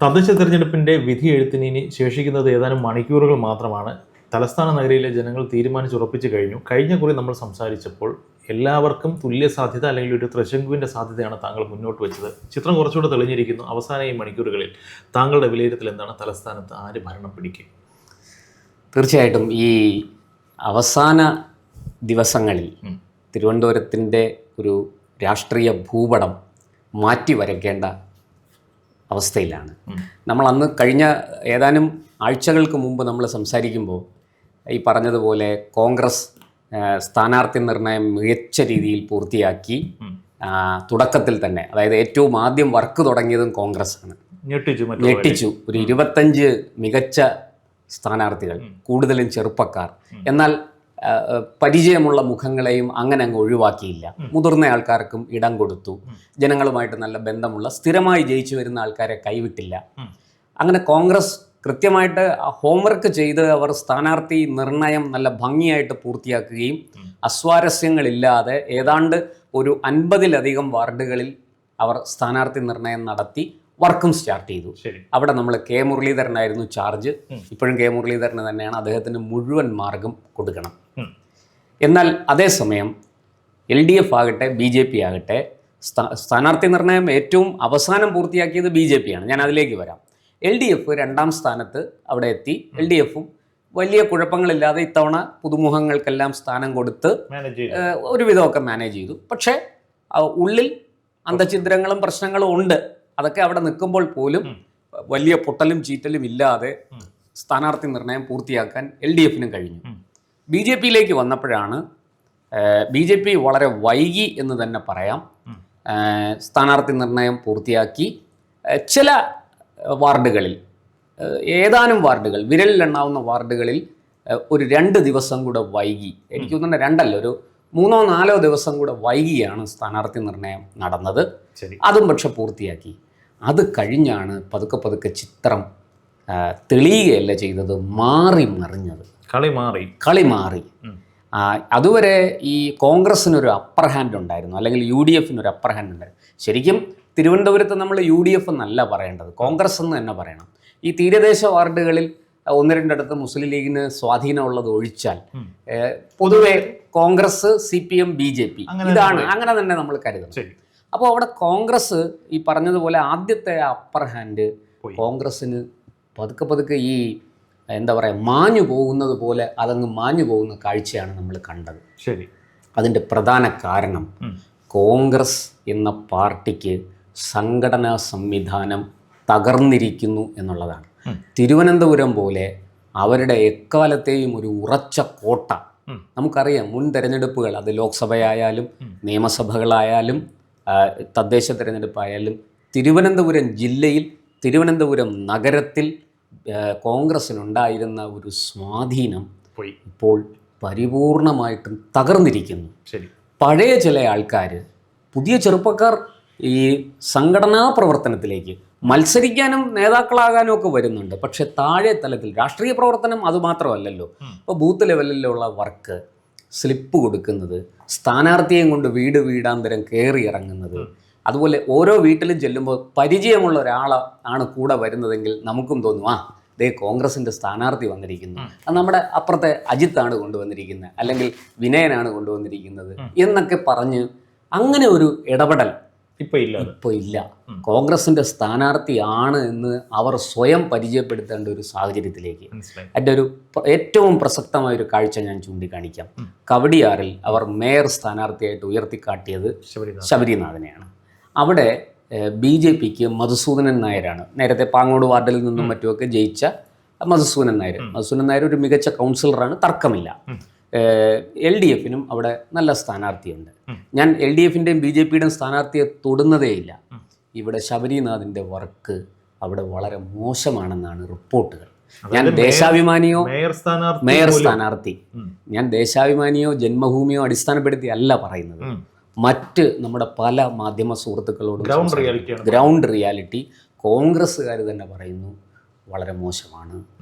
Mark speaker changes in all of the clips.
Speaker 1: തദ്ദേശ തെരഞ്ഞെടുപ്പിൻ്റെ വിധി എഴുത്തിന് ഇനി ശേഷിക്കുന്നത് ഏതാനും മണിക്കൂറുകൾ മാത്രമാണ്. തലസ്ഥാന നഗരിയിലെ ജനങ്ങൾ തീരുമാനിച്ചുറപ്പിച്ചു കഴിഞ്ഞു. കഴിഞ്ഞ കുറി നമ്മൾ സംസാരിച്ചപ്പോൾ എല്ലാവർക്കും തുല്യ സാധ്യത അല്ലെങ്കിൽ ഒരു ത്രിശങ്കുവിൻ്റെ സാധ്യതയാണ് താങ്കൾ മുന്നോട്ട് വെച്ചത്. ചിത്രം കുറച്ചുകൂടെ തെളിഞ്ഞിരിക്കുന്നു. അവസാന ഈ മണിക്കൂറുകളിൽ താങ്കളുടെ വിലയിരുത്തൽ എന്താണ്? തലസ്ഥാനത്ത് ആര് ഭരണം പിടിക്കും?
Speaker 2: തീർച്ചയായിട്ടും ഈ അവസാന ദിവസങ്ങളിൽ തിരുവനന്തപുരത്തിൻ്റെ ഒരു രാഷ്ട്രീയ ഭൂപടം മാറ്റി വരയ്ക്കേണ്ട അവസ്ഥയിലാണ്. നമ്മൾ അന്ന് കഴിഞ്ഞ ഏതാനും ആഴ്ചകൾക്ക് മുമ്പ് നമ്മൾ സംസാരിക്കുമ്പോൾ ഈ പറഞ്ഞതുപോലെ കോൺഗ്രസ് സ്ഥാനാർത്ഥി നിർണയം മികച്ച രീതിയിൽ പൂർത്തിയാക്കി. തുടക്കത്തിൽ തന്നെ, അതായത് ഏറ്റവും ആദ്യം വർക്ക് തുടങ്ങിയതും കോൺഗ്രസ് ആണ്. ഞെട്ടിച്ചു. ഒരു 25 മികച്ച സ്ഥാനാർത്ഥികൾ, കൂടുതലും ചെറുപ്പക്കാർ. എന്നാൽ പരിചയമുള്ള മുഖങ്ങളെയും അങ്ങനെ അങ്ങ് ഒഴിവാക്കിയില്ല. മുതിർന്ന ആൾക്കാർക്കും ഇടം കൊടുത്തു. ജനങ്ങളുമായിട്ട് നല്ല ബന്ധമുള്ള സ്ഥിരമായി ജയിച്ചു വരുന്ന ആൾക്കാരെ കൈവിട്ടില്ല. അങ്ങനെ കോൺഗ്രസ് കൃത്യമായിട്ട് ഹോംവർക്ക് ചെയ്ത് അവർ സ്ഥാനാർത്ഥി നിർണയം നല്ല ഭംഗിയായിട്ട് പൂർത്തിയാക്കുകയും അസ്വാരസ്യങ്ങളില്ലാതെ ഏതാണ്ട് ഒരു 50-ലധികം വാർഡുകളിൽ അവർ സ്ഥാനാർത്ഥി നിർണയം നടത്തി വർക്കും സ്റ്റാർട്ട് ചെയ്തു. അവിടെ നമ്മൾ കെ മുരളീധരനായിരുന്നു ചാർജ്. ഇപ്പോഴും കെ മുരളീധരന് തന്നെയാണ്. അദ്ദേഹത്തിന് മുഴുവൻ മാർഗം കൊടുക്കണം. എന്നാൽ അതേസമയം LDF ആകട്ടെ BJP ആകട്ടെ സ്ഥാനാർത്ഥി നിർണയം ഏറ്റവും അവസാനം പൂർത്തിയാക്കിയത് BJP ആണ്. ഞാൻ അതിലേക്ക് വരാം. LDF 2ാം സ്ഥാനത്ത് അവിടെ എത്തി. LDFും വലിയ കുഴപ്പങ്ങളില്ലാതെ ഇത്തവണ പുതുമുഖങ്ങൾക്കെല്ലാം സ്ഥാനം കൊടുത്ത് ഒരുവിധമൊക്കെ മാനേജ് ചെയ്തു. പക്ഷേ ഉള്ളിൽ അന്തഛിദ്രങ്ങളും പ്രശ്നങ്ങളും ഉണ്ട്. അതൊക്കെ അവിടെ നിൽക്കുമ്പോൾ പോലും വലിയ പൊട്ടലും ചീറ്റലും ഇല്ലാതെ സ്ഥാനാർത്ഥി നിർണയം പൂർത്തിയാക്കാൻ LDFനും കഴിഞ്ഞു. BJPയിലേക്ക് വന്നപ്പോഴാണ് BJP വളരെ വൈകി എന്ന് തന്നെ പറയാം. സ്ഥാനാർത്ഥി നിർണയം പൂർത്തിയാക്കി. ചില വാർഡുകളിൽ, ഏതാനും വാർഡുകൾ, വിരലിലെണ്ണാവുന്ന വാർഡുകളിൽ ഒരു 2 ദിവസം കൂടെ വൈകി. എനിക്ക് തോന്നുന്നു 2 അല്ല, ഒരു 3-4 ദിവസം കൂടെ വൈകിയാണ് സ്ഥാനാർത്ഥി നിർണയം നടന്നത്. അതും പക്ഷെ പൂർത്തിയാക്കി. അത് കഴിഞ്ഞാണ് പതുക്കെ ചിത്രം തെളിയുകയല്ല ചെയ്തത്, മാറി മറിഞ്ഞത്. കളി മാറി. അതുവരെ ഈ കോൺഗ്രസ്സിനൊരു അപ്പർ ഹാൻഡ് ഉണ്ടായിരുന്നു, അല്ലെങ്കിൽ UDFനൊരു അപ്പർ ഹാൻഡ് ഉണ്ടായിരുന്നു. ശരിക്കും തിരുവനന്തപുരത്ത് നമ്മൾ UDF എന്നല്ല പറയേണ്ടത്, കോൺഗ്രസ് എന്ന് തന്നെ പറയണം. ഈ തീരദേശ വാർഡുകളിൽ 1-2 മുസ്ലിം ലീഗിന് സ്വാധീനമുള്ളത് ഒഴിച്ചാൽ പൊതുവെ കോൺഗ്രസ്, CPM, BJP ഇതാണ്, അങ്ങനെ തന്നെ നമ്മൾ കരുതണം. അപ്പോൾ അവിടെ കോൺഗ്രസ് ഈ പറഞ്ഞതുപോലെ ആദ്യത്തെ അപ്പർ ഹാൻഡ് കോൺഗ്രസ്സിന് പതുക്കെ ഈ എന്താ പറയുക, മാഞ്ഞു പോകുന്നത് പോലെ അതങ്ങ് മാഞ്ഞു പോകുന്ന കാഴ്ചയാണ് നമ്മൾ കണ്ടത്. അതിൻ്റെ പ്രധാന കാരണം കോൺഗ്രസ് എന്ന പാർട്ടിക്ക് സംഘടനാ സംവിധാനം തകർന്നിരിക്കുന്നു എന്നുള്ളതാണ്. തിരുവനന്തപുരം പോലെ അവരുടെ എക്കാലത്തെയും ഒരു ഉറച്ച കോട്ട നമുക്കറിയാം. മുൻ തെരഞ്ഞെടുപ്പുകൾ, അത് ലോക്സഭയായാലും നിയമസഭകളായാലും തദ്ദേശ തെരഞ്ഞെടുപ്പായാലും, തിരുവനന്തപുരം ജില്ലയിൽ, തിരുവനന്തപുരം നഗരത്തിൽ കോൺഗ്രസിനുണ്ടായിരുന്ന ഒരു സ്വാധീനം ഇപ്പോൾ പരിപൂർണമായിട്ടും തകർന്നിരിക്കുന്നു. പഴയ ചില ആൾക്കാർ, പുതിയ ചെറുപ്പക്കാർ ഈ സംഘടനാ പ്രവർത്തനത്തിലേക്ക് മത്സരിക്കാനും നേതാക്കളാകാനും ഒക്കെ വരുന്നുണ്ട്. പക്ഷെ താഴെ തലത്തിൽ രാഷ്ട്രീയ പ്രവർത്തനം അതുമാത്രമല്ലല്ലോ. ഇപ്പോൾ ബൂത്ത് ലെവലിലുള്ള വർക്ക്, സ്ലിപ്പ് കൊടുക്കുന്നത്, സ്ഥാനാർത്ഥിയെയും കൊണ്ട് വീടാന്തരം കയറി ഇറങ്ങുന്നത്, അതുപോലെ ഓരോ വീട്ടിലും ചെല്ലുമ്പോൾ പരിചയമുള്ള ഒരാളാണ് കൂടെ വരുന്നതെങ്കിൽ നമുക്കും തോന്നും, ദേ കോൺഗ്രസിൻ്റെ സ്ഥാനാർത്ഥി വന്നിരിക്കുന്നു, അത് നമ്മുടെ അപ്പുറത്തെ അജിത്താണ് കൊണ്ടുവന്നിരിക്കുന്നത്, അല്ലെങ്കിൽ വിനയനാണ് കൊണ്ടുവന്നിരിക്കുന്നത് എന്നൊക്കെ പറഞ്ഞ് അങ്ങനെ ഒരു ഇടപെടൽ ഇപ്പോൾ ഇല്ല. കോൺഗ്രസിൻ്റെ സ്ഥാനാർത്ഥി ആണ് എന്ന് അവർ സ്വയം പരിചയപ്പെടുത്തേണ്ട ഒരു സാഹചര്യത്തിലേക്ക്. അതിൻ്റെ ഒരു ഏറ്റവും പ്രസക്തമായൊരു കാഴ്ച ഞാൻ ചൂണ്ടിക്കാണിക്കാം. കവടിയാറിൽ അവർ മേയർ സ്ഥാനാർത്ഥിയായിട്ട് ഉയർത്തിക്കാട്ടിയത് ശബരിനാഥനെയാണ്. അവിടെ BJPക്ക് മധുസൂദനൻ നായരാണ്. നേരത്തെ പാങ്ങോട് വാർഡിൽ നിന്നും മറ്റുമൊക്കെ ജയിച്ച മധുസൂദനൻ നായർ ഒരു മികച്ച കൗൺസിലറാണ്, തർക്കമില്ല. LDFനും അവിടെ നല്ല സ്ഥാനാർത്ഥിയുണ്ട്. ഞാൻ LDFൻ്റെയും BJPയുടെയും സ്ഥാനാർത്ഥിയെ തൊടുന്നതേയില്ല. ഇവിടെ ശബരിനാഥിൻ്റെ വർക്ക് അവിടെ വളരെ മോശമാണെന്നാണ് റിപ്പോർട്ടുകൾ. ഞാൻ ദേശാഭിമാനിയോ മേയർ സ്ഥാനാർത്ഥി ഞാൻ ദേശാഭിമാനിയോ ജന്മഭൂമിയോ അടിസ്ഥാനപ്പെടുത്തി അല്ല പറയുന്നത്. മറ്റ് നമ്മുടെ പല മാധ്യമ സുഹൃത്തുക്കളോടും ഗ്രൗണ്ട് റിയാലിറ്റി കോൺഗ്രസ്സുകാർ തന്നെ പറയുന്നു വളരെ മോശമാണ്,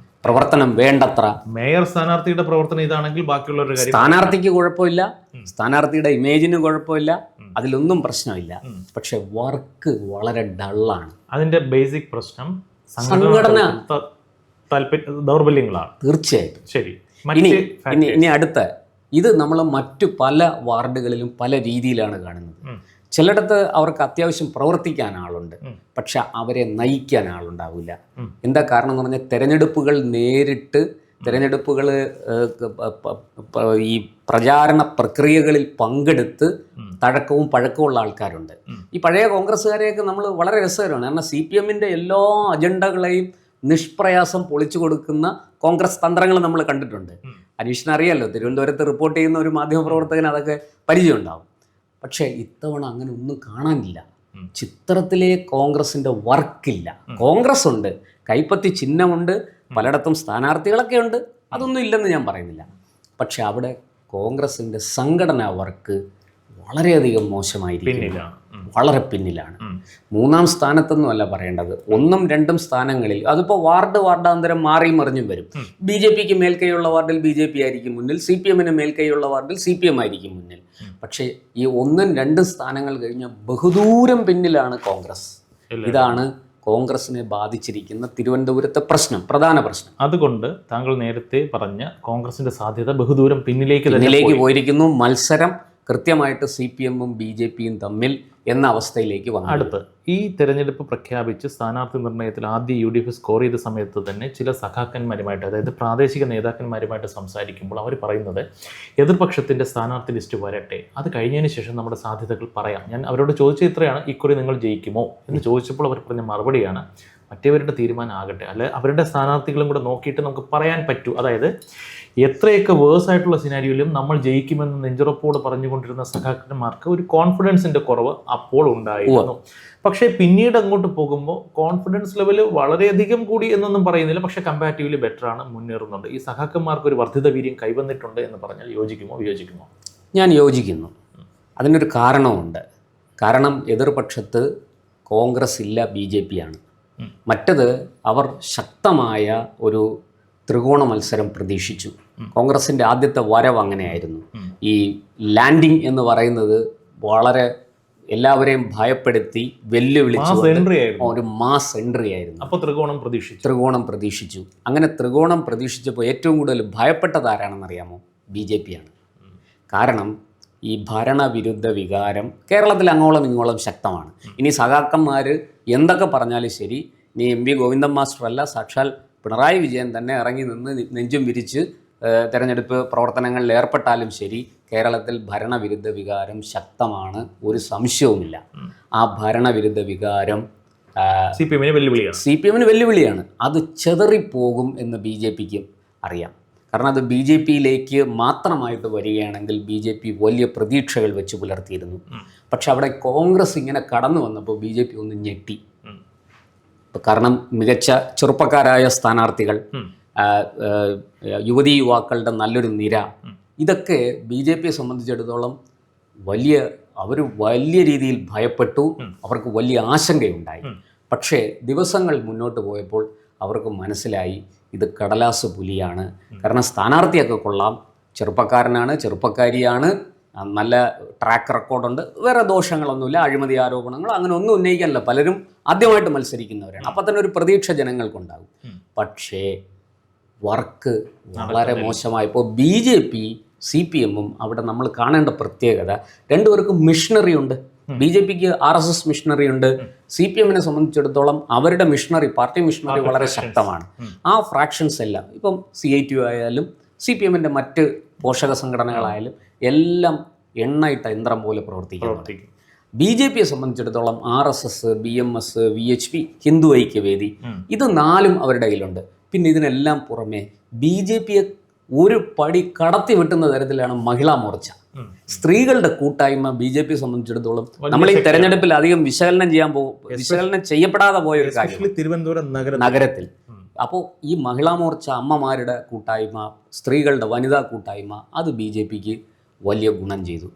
Speaker 2: പ്രവർത്തനം വേണ്ടത്ര.
Speaker 1: മേയർ സ്ഥാനാർത്ഥിയുടെ പ്രവർത്തനം ഇതാണെങ്കിൽ ബാക്കിയുള്ളവരുടെ കാര്യം,
Speaker 2: സ്ഥാനാർത്ഥിക്ക് കുഴപ്പമില്ല, സ്ഥാനാർത്ഥിയുടെ ഇമേജിന് കുഴപ്പമില്ല, അതിലൊന്നും പ്രശ്നമില്ല. പക്ഷെ വർക്ക് വളരെ ഡള്ളാണ്.
Speaker 1: അതിൻ്റെ ബേസിക് പ്രശ്നം
Speaker 2: സംഘടന
Speaker 1: ദൗർബല്യങ്ങളാണ്.
Speaker 2: തീർച്ചയായിട്ടും.
Speaker 1: ശരി.
Speaker 2: ഇനി അടുത്ത ഇത് നമ്മൾ മറ്റു പല വാർഡുകളിലും പല രീതിയിലാണ് കാണുന്നത്. ചിലയിടത്ത് അവർക്ക് അത്യാവശ്യം പ്രവർത്തിക്കാൻ ആളുണ്ട്, പക്ഷെ അവരെ നയിക്കാൻ ആളുണ്ടാവില്ല. എന്താ കാരണം എന്ന് പറഞ്ഞാൽ തെരഞ്ഞെടുപ്പുകൾ ഈ പ്രചാരണ പ്രക്രിയകളിൽ പങ്കെടുത്ത് തഴക്കവും പഴക്കമുള്ള ആൾക്കാരുണ്ട്. ഈ പഴയ കോൺഗ്രസ്സുകാരെയൊക്കെ നമ്മൾ വളരെ രസകരമാണ്. കാരണം CPM-ന്റെ എല്ലാ അജണ്ടകളെയും നിഷ്പ്രയാസം പൊളിച്ചു കൊടുക്കുന്ന കോൺഗ്രസ് തന്ത്രങ്ങൾ നമ്മൾ കണ്ടിട്ടുണ്ട്. അനീഷിന് അറിയാമല്ലോ, തിരുവനന്തപുരത്ത് റിപ്പോർട്ട് ചെയ്യുന്ന ഒരു മാധ്യമപ്രവർത്തകന് അതൊക്കെ പരിചയം ഉണ്ടാവും. പക്ഷേ ഇത്തവണ അങ്ങനെ ഒന്നും കാണാനില്ല. ചിത്രത്തിലെ കോൺഗ്രസിൻ്റെ വർക്കില്ല. കോൺഗ്രസ് ഉണ്ട്, കൈപ്പത്തി ചിഹ്നമുണ്ട്, പലയിടത്തും സ്ഥാനാർത്ഥികളൊക്കെ ഉണ്ട്, അതൊന്നും ഇല്ലെന്ന് ഞാൻ പറയുന്നില്ല. പക്ഷെ അവിടെ കോൺഗ്രസിൻ്റെ സംഘടനാ വർക്ക് വളരെയധികം മോശമായിരിക്കും, വളരെ പിന്നിലാണ്. 3-ാം സ്ഥാനത്തൊന്നുമല്ല പറയേണ്ടത്, 1ഉം 2ഉം സ്ഥാനങ്ങളിൽ അതിപ്പോൾ വാർഡാന്തരം മാറിയും മറിഞ്ഞും വരും. BJP-ക്ക് മേൽക്കൈയുള്ള വാർഡിൽ BJP ആയിരിക്കും മുന്നിൽ, CPM-ന് മേൽക്കൈയുള്ള വാർഡിൽ CPM ആയിരിക്കും മുന്നിൽ. പക്ഷേ ഈ 1ഉം 2ഉം സ്ഥാനങ്ങൾ കഴിഞ്ഞ ബഹുദൂരം പിന്നിലാണ് കോൺഗ്രസ്. ഇതാണ് കോൺഗ്രസിനെ ബാധിച്ചിരിക്കുന്ന തിരുവനന്തപുരത്തെ പ്രധാന പ്രശ്നം.
Speaker 1: അതുകൊണ്ട് താങ്കൾ നേരത്തെ പറഞ്ഞ കോൺഗ്രസിന്റെ സാധ്യത ബഹുദൂരം പിന്നിലേക്ക്
Speaker 2: പോയിരിക്കുന്നു. മത്സരം കൃത്യമായിട്ട് CPM-ഉം BJP-യും തമ്മിൽ എന്ന അവസ്ഥയിലേക്ക് വന്നു.
Speaker 1: അടുത്ത് ഈ തെരഞ്ഞെടുപ്പ് പ്രഖ്യാപിച്ച് സ്ഥാനാർത്ഥി നിർണ്ണയത്തിൽ ആദ്യ UDF സ്കോർ ചെയ്ത സമയത്ത് തന്നെ ചില സഖാക്കന്മാരുമായിട്ട്, അതായത് പ്രാദേശിക നേതാക്കന്മാരുമായിട്ട് സംസാരിക്കുമ്പോൾ അവർ പറയുന്നത് എതിർപക്ഷത്തിൻ്റെ സ്ഥാനാർത്ഥി ലിസ്റ്റ് വരട്ടെ, അത് കഴിഞ്ഞതിന് ശേഷം നമ്മുടെ സാധ്യതകൾ പറയാം. ഞാൻ അവരോട് ചോദിച്ച ഇത്രയാണ്, ഇക്കുറി നിങ്ങൾ ജയിക്കുമോ എന്ന് ചോദിച്ചപ്പോൾ അവർ പറഞ്ഞ മറുപടിയാണ് മറ്റേവരുടെ തീരുമാനം ആകട്ടെ, അല്ലെ അവരുടെ സ്ഥാനാർത്ഥികളും കൂടെ നോക്കിയിട്ട് നമുക്ക് പറയാൻ പറ്റൂ. അതായത് എത്രയൊക്കെ വേഴ്സ് ആയിട്ടുള്ള സിനാരിയോയിലും നമ്മൾ ജയിക്കുമെന്ന് നെഞ്ചുറപ്പോട് പറഞ്ഞുകൊണ്ടിരുന്ന സഖാക്കന്മാർക്ക് ഒരു കോൺഫിഡൻസിൻ്റെ കുറവ് അപ്പോൾ ഉണ്ടായിരുന്നു. പക്ഷേ പിന്നീട് അങ്ങോട്ട് പോകുമ്പോൾ കോൺഫിഡൻസ് ലെവൽ വളരെയധികം കൂടി എന്നൊന്നും പറയുന്നില്ല, പക്ഷേ കമ്പാരിറ്റീവ്ലി ബെറ്ററാണ്, മുന്നേറുന്നുണ്ട്. ഈ സഖാക്കന്മാർക്ക് ഒരു വർദ്ധിത വീര്യം കൈവന്നിട്ടുണ്ട് എന്ന് പറഞ്ഞാൽ വിയോജിക്കുമോ?
Speaker 2: ഞാൻ യോജിക്കുന്നു. അതിനൊരു കാരണമുണ്ട്. കാരണം എതിർപക്ഷത്ത് കോൺഗ്രസ് ഇല്ല, BJP ആണ്. മറ്റത് അവർ ശക്തമായ ഒരു ത്രികോണ മത്സരം പ്രതീക്ഷിച്ചു. കോൺഗ്രസിൻ്റെ ആദ്യത്തെ വരവ് അങ്ങനെയായിരുന്നു. ഈ ലാൻഡിങ് എന്ന് പറയുന്നത് വളരെ എല്ലാവരെയും ഭയപ്പെടുത്തി വെല്ലുവിളിച്ചു ഒരു മാസ് എൻട്രി ആയിരുന്നു.
Speaker 1: അപ്പോൾ ത്രികോണം പ്രതീക്ഷിച്ചു.
Speaker 2: അങ്ങനെ ത്രികോണം പ്രതീക്ഷിച്ചപ്പോൾ ഏറ്റവും കൂടുതൽ ഭയപ്പെട്ടത് ആരാണെന്നറിയാമോ? BJP ആണ്. കാരണം ഈ ഭരണവിരുദ്ധ വികാരം കേരളത്തിൽ അങ്ങോളം ഇങ്ങോളം ശക്തമാണ്. ഇനി സഖാക്കന്മാർ എന്തൊക്കെ പറഞ്ഞാലും ശരി, ഇനി MV ഗോവിന്ദൻ മാസ്റ്റർ അല്ല, സാക്ഷാൽ പിണറായി വിജയൻ തന്നെ ഇറങ്ങി നിന്ന് നെഞ്ചും വിരിച്ച് തെരഞ്ഞെടുപ്പ് പ്രവർത്തനങ്ങളിൽ ഏർപ്പെട്ടാലും ശരി, കേരളത്തിൽ ഭരണവിരുദ്ധ വികാരം ശക്തമാണ്, ഒരു സംശയവുമില്ല. ആ ഭരണവിരുദ്ധ വികാരം CPM-ന് വെല്ലുവിളിയാണ്. അത് ചെതറിപ്പോകും എന്ന് BJP-ക്ക് അറിയാം. കാരണം അത് BJP-യിലേക്ക് മാത്രമായിട്ട് വരികയാണെങ്കിൽ BJP വലിയ പ്രതീക്ഷകൾ വെച്ച് പുലർത്തിയിരുന്നു. പക്ഷെ അവിടെ കോൺഗ്രസ് ഇങ്ങനെ കടന്നു വന്നപ്പോൾ BJP ഒന്ന് ഞെട്ടി. കാരണം മികച്ച ചെറുപ്പക്കാരായ സ്ഥാനാർത്ഥികൾ, യുവതീ-യുവാക്കളുടെ നല്ലൊരു നിര, ഇതൊക്കെ BJP-യെ സംബന്ധിച്ചിടത്തോളം അവർ വലിയ രീതിയിൽ ഭയപ്പെട്ടു, അവർക്ക് വലിയ ആശങ്കയുണ്ടായി. പക്ഷേ ദിവസങ്ങൾ മുന്നോട്ട് പോയപ്പോൾ അവർക്ക് മനസ്സിലായി ഇത് കടലാസ് പുലിയാണ്. കാരണം സ്ഥാനാർത്ഥിയൊക്കെ കൊള്ളാം, ചെറുപ്പക്കാരിയാണ്, നല്ല ട്രാക്ക് റെക്കോർഡുണ്ട്, വേറെ ദോഷങ്ങളൊന്നുമില്ല, അഴിമതി ആരോപണങ്ങൾ അങ്ങനെ ഒന്നും ഉന്നയിക്കാനില്ല, പലരും ആദ്യമായിട്ട് മത്സരിക്കുന്നവരാണ്. അപ്പം തന്നെ ഒരു പ്രതീക്ഷ ജനങ്ങൾക്കുണ്ടാകും. പക്ഷേ വർക്ക് വളരെ മോശമായപ്പോൾ BJP CPM-ഉം അവിടെ നമ്മൾ കാണേണ്ട പ്രത്യേകത, രണ്ടുപേർക്കും മിഷണറി ഉണ്ട്. BJP-ക്ക് RSS മിഷണറി ഉണ്ട്. CPM-നെ സംബന്ധിച്ചിടത്തോളം അവരുടെ പാർട്ടി മിഷണറി വളരെ ശക്തമാണ്. ആ ഫ്രാക്ഷൻസ് എല്ലാം ഇപ്പം CITU ആയാലും CPM-ന്റെ മറ്റ് പോഷക സംഘടനകളായാലും എല്ലാം എണ്ണയിട്ട യന്ത്രം പോലെ പ്രവർത്തിക്കും. BJP-യെ സംബന്ധിച്ചിടത്തോളം RSS, BMS, VHP, Hindu Aikyavedi, ഇത് 4ഉം അവരുടെ കയ്യിലുണ്ട്. പിന്നെ ഇതിനെല്ലാം പുറമെ BJP-യെ ഒരു പടി കടത്തി വെട്ടുന്ന തരത്തിലാണ് മഹിളാ മോർച്ച. സ്ത്രീകളുടെ കൂട്ടായ്മ BJP-യെ സംബന്ധിച്ചിടത്തോളം നമ്മൾ ഈ തെരഞ്ഞെടുപ്പിൽ അധികം വിശകലനം ചെയ്യപ്പെടാതെ പോയ ഒരു കാര്യം
Speaker 1: തിരുവനന്തപുരം
Speaker 2: നഗരത്തിൽ. അപ്പോൾ ഈ മഹിളാ മോർച്ച, അമ്മമാരുടെ കൂട്ടായ്മ, സ്ത്രീകളുടെ വനിതാ കൂട്ടായ്മ, അത് BJP-ക്ക് വലിയ ഗുണം ചെയ്തു.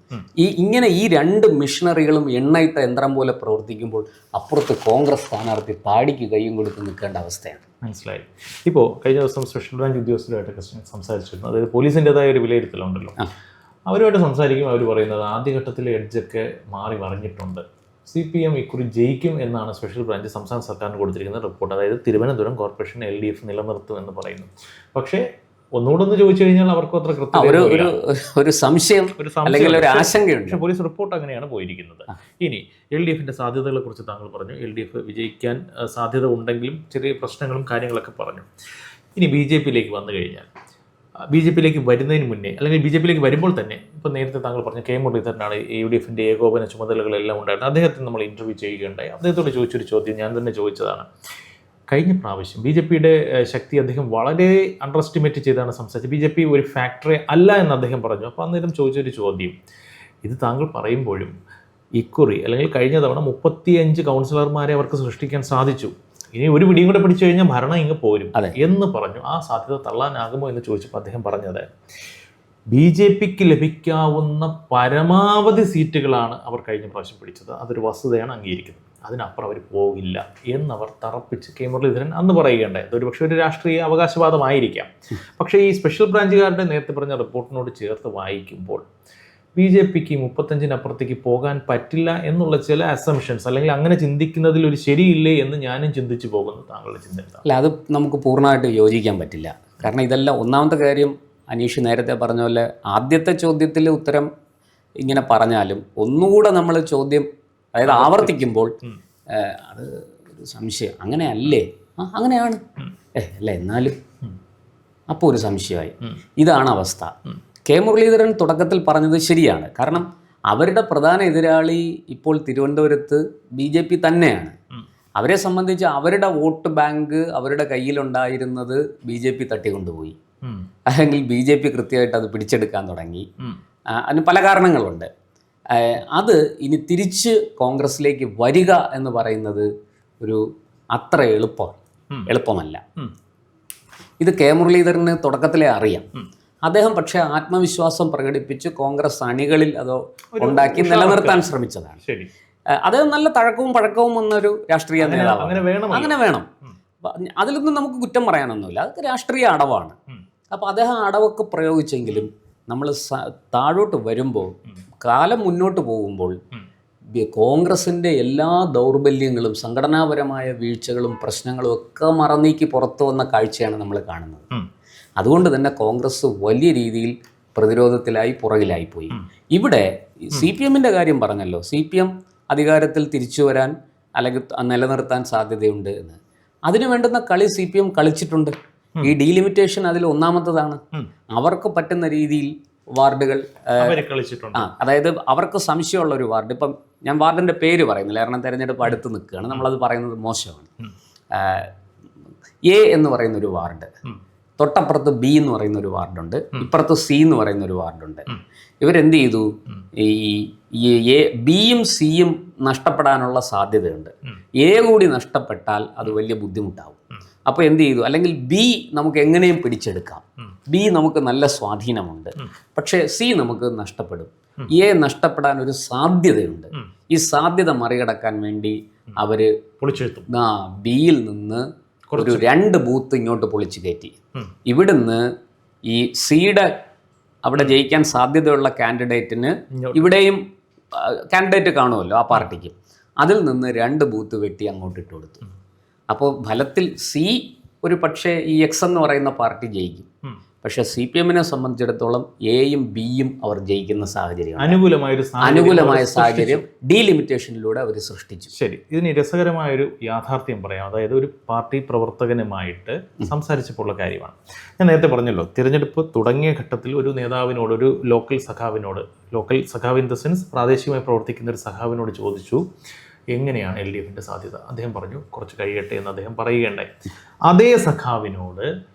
Speaker 2: ഇങ്ങനെ ഈ 2 മിഷണറികളും എണ്ണയിട്ട യന്ത്രം പോലെ പ്രവർത്തിക്കുമ്പോൾ അപ്പുറത്ത് കോൺഗ്രസ് സ്ഥാനാർത്ഥി പാടിക്ക് കൈയും കൊടുത്ത് നിൽക്കേണ്ട അവസ്ഥയാണ്.
Speaker 1: മനസ്സിലായി. ഇപ്പോൾ കഴിഞ്ഞ ദിവസം സ്പെഷ്യൽ ബ്രാഞ്ച് ഉദ്യോഗസ്ഥരുമായിട്ട് സംസാരിച്ചിരുന്നു. അതായത് പോലീസിൻ്റെതായ ഒരു വിലയിരുത്തലുണ്ടല്ലോ, അവരുമായിട്ട് സംസാരിക്കുമ്പോൾ അവർ പറയുന്നത് ആദ്യഘട്ടത്തിലെ എഡ്ജൊക്കെ മാറി മറിഞ്ഞിട്ടുണ്ട്. CPM ഇക്കുറി ജയിക്കും എന്നാണ് സ്പെഷ്യൽ ബ്രാഞ്ച് സംസ്ഥാന സർക്കാരിന് കൊടുത്തിരിക്കുന്ന റിപ്പോർട്ട്. അതായത് തിരുവനന്തപുരം കോർപ്പറേഷൻ LDF നിലനിർത്തും എന്ന് പറയുന്നു. പക്ഷേ ഒന്നുകൂടെ ഒന്ന് ചോദിച്ചു കഴിഞ്ഞാൽ അവർക്കും അത്ര
Speaker 2: ഒരു സംശയം അല്ലെങ്കിൽ ഒരു ആശങ്കയുണ്ട്.
Speaker 1: പക്ഷേ പോലീസ് റിപ്പോർട്ട് അങ്ങനെയാണ് പോയിരിക്കുന്നത്. ഇനി LDFന്റെ സാധ്യതകളെ കുറിച്ച് താങ്കൾ പറഞ്ഞു. LDF വിജയിക്കാൻ സാധ്യത ഉണ്ടെങ്കിലും ചെറിയ പ്രശ്നങ്ങളും കാര്യങ്ങളൊക്കെ പറഞ്ഞു. ഇനി BJPയിലേക്ക് വന്നു കഴിഞ്ഞാൽ, BJPയിലേക്ക് വരുന്നതിന് മുന്നേ അല്ലെങ്കിൽ BJPയിലേക്ക് വരുമ്പോൾ തന്നെ ഇപ്പം നേരത്തെ താങ്കൾ പറഞ്ഞു K. മുരളീധരനാണ് UDFന്റെ ഏകോപന ചുമതലകളെല്ലാം ഉണ്ടായിരുന്നത്. അദ്ദേഹത്തിന് നമ്മൾ ഇൻ്റർവ്യൂ ചെയ്യുകയുണ്ടായി. അദ്ദേഹത്തോട് ചോദിച്ചൊരു ചോദ്യം ഞാൻ തന്നെ ചോദിച്ചതാണ്. കഴിഞ്ഞ പ്രാവശ്യം BJPയുടെ ശക്തി അദ്ദേഹം വളരെ അണ്ടർ എസ്റ്റിമേറ്റ് ചെയ്താണ് സംസാരിച്ചത്. BJP ഒരു ഫാക്ടറി അല്ല എന്ന് അദ്ദേഹം പറഞ്ഞു. അപ്പോൾ അന്നേരം ചോദിച്ചൊരു ചോദ്യം, ഇത് താങ്കൾ പറയുമ്പോഴും ഇക്കുറി അല്ലെങ്കിൽ കഴിഞ്ഞ തവണ 35 കൗൺസിലർമാരെ അവർക്ക് സൃഷ്ടിക്കാൻ സാധിച്ചു, ഇനി ഒരു പിടിയും കൂടെ പിടിച്ചു കഴിഞ്ഞാൽ ഭരണം ഇങ്ങ് പോരും എന്ന് പറഞ്ഞു. ആ സാധ്യത തള്ളാനാകുമോ എന്ന് ചോദിച്ചപ്പോൾ അദ്ദേഹം പറഞ്ഞത് BJPക്ക് ലഭിക്കാവുന്ന പരമാവധി സീറ്റുകളാണ് അവർ കഴിഞ്ഞ പ്രാവശ്യം പിടിച്ചത്, അതൊരു വസ്തുതയാണ്, അംഗീകരിക്കുന്നത്. അതിനപ്പുറം അവർ പോകില്ല എന്നവർ തറപ്പിച്ച് K. മുരളീധരൻ അന്ന് പറയുകയുണ്ടായി. അതൊരു പക്ഷേ ഒരു രാഷ്ട്രീയ അവകാശവാദമായിരിക്കാം. പക്ഷേ ഈ സ്പെഷ്യൽ ബ്രാഞ്ചുകാരുടെ നേരത്തെ പറഞ്ഞ റിപ്പോർട്ടിനോട് ചേർത്ത് വായിക്കുമ്പോൾ BJPക്ക് 35-നപ്പുറത്തേക്ക് പോകാൻ പറ്റില്ല എന്നുള്ള ചില അസംഷൻസ് അല്ലെങ്കിൽ അങ്ങനെ ചിന്തിക്കുന്നതിൽ ഒരു ശരിയില്ലേ എന്ന് ഞാനും ചിന്തിച്ചു പോകുന്നു. താങ്കളുടെ ചിന്ത എന്താ?
Speaker 2: അല്ല, അത് നമുക്ക് പൂർണ്ണമായിട്ട് യോജിക്കാൻ പറ്റില്ല. കാരണം ഇതെല്ലാം ഒന്നാമത്തെ കാര്യം അനീഷ് നേരത്തെ പറഞ്ഞ പോലെ ആദ്യത്തെ ചോദ്യത്തിൽ ഉത്തരം ഇങ്ങനെ പറഞ്ഞാലും ഒന്നുകൂടെ നമ്മൾ ചോദ്യം അതായത് ആവർത്തിക്കുമ്പോൾ അത് ഒരു സംശയം, അങ്ങനെയല്ലേ, അങ്ങനെയാണ് അല്ല എന്നാലും അപ്പോൾ ഒരു സംശയമായി. ഇതാണ് അവസ്ഥ. K. മുരളീധരൻ തുടക്കത്തിൽ പറഞ്ഞത് ശരിയാണ്. കാരണം അവരുടെ പ്രധാന എതിരാളി ഇപ്പോൾ തിരുവനന്തപുരത്ത് BJP തന്നെയാണ്. അവരെ സംബന്ധിച്ച് അവരുടെ വോട്ട് ബാങ്ക് അവരുടെ കയ്യിലുണ്ടായിരുന്നത് BJP തട്ടിക്കൊണ്ടുപോയി, അല്ലെങ്കിൽ BJP കൃത്യമായിട്ട് അത് പിടിച്ചെടുക്കാൻ തുടങ്ങി. അതിന് പല കാരണങ്ങളുണ്ട്. അത് ഇനി കോൺഗ്രസിലേക്ക് വരിക എന്ന് പറയുന്നത് ഒരു അത്ര എളുപ്പമല്ല. ഇത് K. മുരളീധരന് തുടക്കത്തിലേ അറിയാം. അദ്ദേഹം പക്ഷേ ആത്മവിശ്വാസം പ്രകടിപ്പിച്ച് കോൺഗ്രസ് അണികളിൽ അതോ ഉണ്ടാക്കി നിലനിർത്താൻ ശ്രമിച്ചതാണ്. അദ്ദേഹം നല്ല തഴക്കവും പഴക്കവും വന്നൊരു രാഷ്ട്രീയ നേതാവ്. അങ്ങനെ വേണം. അതിലൊന്നും നമുക്ക് കുറ്റം പറയാനൊന്നുമില്ല, അതൊക്കെ രാഷ്ട്രീയ അടവാണ്. അപ്പോൾ അദ്ദേഹം അടവൊക്കെ പ്രയോഗിച്ചെങ്കിലും നമ്മൾ താഴോട്ട് വരുമ്പോൾ, കാലം മുന്നോട്ട് പോകുമ്പോൾ കോൺഗ്രസിൻ്റെ എല്ലാ ദൗർബല്യങ്ങളും സംഘടനാപരമായ വീഴ്ചകളും പ്രശ്നങ്ങളും ഒക്കെ മറന്നീക്കി പുറത്തു വന്ന കാഴ്ചയാണ് നമ്മൾ കാണുന്നത്. അതുകൊണ്ട് തന്നെ കോൺഗ്രസ് വലിയ രീതിയിൽ പ്രതിരോധത്തിലായി പുറകിലായിപ്പോയി. ഇവിടെ CPMൻ്റെ കാര്യം പറഞ്ഞല്ലോ, CPM അധികാരത്തിൽ തിരിച്ചു വരാൻ അല്ലെങ്കിൽ നിലനിർത്താൻ സാധ്യതയുണ്ട് എന്ന്. അതിനു വേണ്ടുന്ന കളി CPM കളിച്ചിട്ടുണ്ട്. ഈ ഡീലിമിറ്റേഷൻ അതിൽ ഒന്നാമത്തതാണ്. അവർക്ക് പറ്റുന്ന രീതിയിൽ വാർഡുകൾ അതായത് അവർക്ക് സംശയമുള്ള ഒരു വാർഡ്, ഇപ്പം ഞാൻ വാർഡിൻ്റെ പേര് പറയുന്നില്ല കാരണം തെരഞ്ഞെടുപ്പ് അടുത്ത് നിൽക്കുകയാണ്, നമ്മളത് പറയുന്നത് മോശമാണ്. A എന്ന് പറയുന്നൊരു വാർഡ്, തൊട്ടപ്പുറത്ത് B എന്ന് പറയുന്ന ഒരു വാർഡുണ്ട്, ഇപ്പുറത്ത് C എന്ന് പറയുന്ന ഒരു വാർഡുണ്ട്. ഇവരെന്ത് ചെയ്തു, ഈ Bയും Cയും നഷ്ടപ്പെടാനുള്ള സാധ്യതയുണ്ട്. A കൂടി നഷ്ടപ്പെട്ടാൽ അത് വലിയ ബുദ്ധിമുട്ടാവും. അപ്പോൾ എന്ത് ചെയ്തു, അല്ലെങ്കിൽ B നമുക്ക് എങ്ങനെയും പിടിച്ചെടുക്കാം, B നമുക്ക് നല്ല സ്വാധീനമുണ്ട്, പക്ഷേ C നമുക്ക് നഷ്ടപ്പെടും. A നഷ്ടപ്പെടാൻ ഒരു സാധ്യതയുണ്ട്. ഈ സാധ്യത മറികടക്കാൻ വേണ്ടി അവര് Bയിൽ നിന്ന് ഒരു 2 ബൂത്ത് ഇങ്ങോട്ട് പൊളിച്ചു കയറ്റി. ഇവിടുന്ന് ഈ സിയുടെ അവിടെ ജയിക്കാൻ സാധ്യതയുള്ള കാൻഡിഡേറ്റിന് ഇവിടെയും കാൻഡിഡേറ്റ് കാണുമല്ലോ ആ പാർട്ടിക്ക്, അതിൽ നിന്ന് 2 ബൂത്ത് വെട്ടി അങ്ങോട്ട് ഇട്ട് കൊടുത്തു. അപ്പോൾ ഫലത്തിൽ C ഒരു പക്ഷേ ഈ X എന്ന് പറയുന്ന പാർട്ടി ജയിക്കും, പക്ഷേ CPMനെ സംബന്ധിച്ചിടത്തോളം Aയും Bയും അവർ ജയിക്കുന്ന സാഹചര്യം, അനുകൂലമായ സാഹചര്യം ഡീലിമിറ്റേഷനിലൂടെ അവർ സൃഷ്ടിച്ചു.
Speaker 1: ശരി, ഇതിന് രസകരമായൊരു യാഥാർത്ഥ്യം പറയാം. അതായത് ഒരു പാർട്ടി പ്രവർത്തകനുമായിട്ട് സംസാരിച്ചപ്പോഴുള്ള കാര്യമാണ്. ഞാൻ നേരത്തെ പറഞ്ഞല്ലോ, തിരഞ്ഞെടുപ്പ് തുടങ്ങിയ ഘട്ടത്തിൽ ഒരു നേതാവിനോട്, ഒരു ലോക്കൽ സഖാവ് ഇൻ ദ സെൻസ് പ്രാദേശികമായി പ്രവർത്തിക്കുന്ന ഒരു സഖാവിനോട് ചോദിച്ചു എങ്ങനെയാണ് LDFന്റെ സാധ്യത. അദ്ദേഹം പറഞ്ഞു കുറച്ച് കഴിയട്ടെ എന്ന് അദ്ദേഹം പറയുകയുണ്ടായി. അതേ സഖാവിനോട്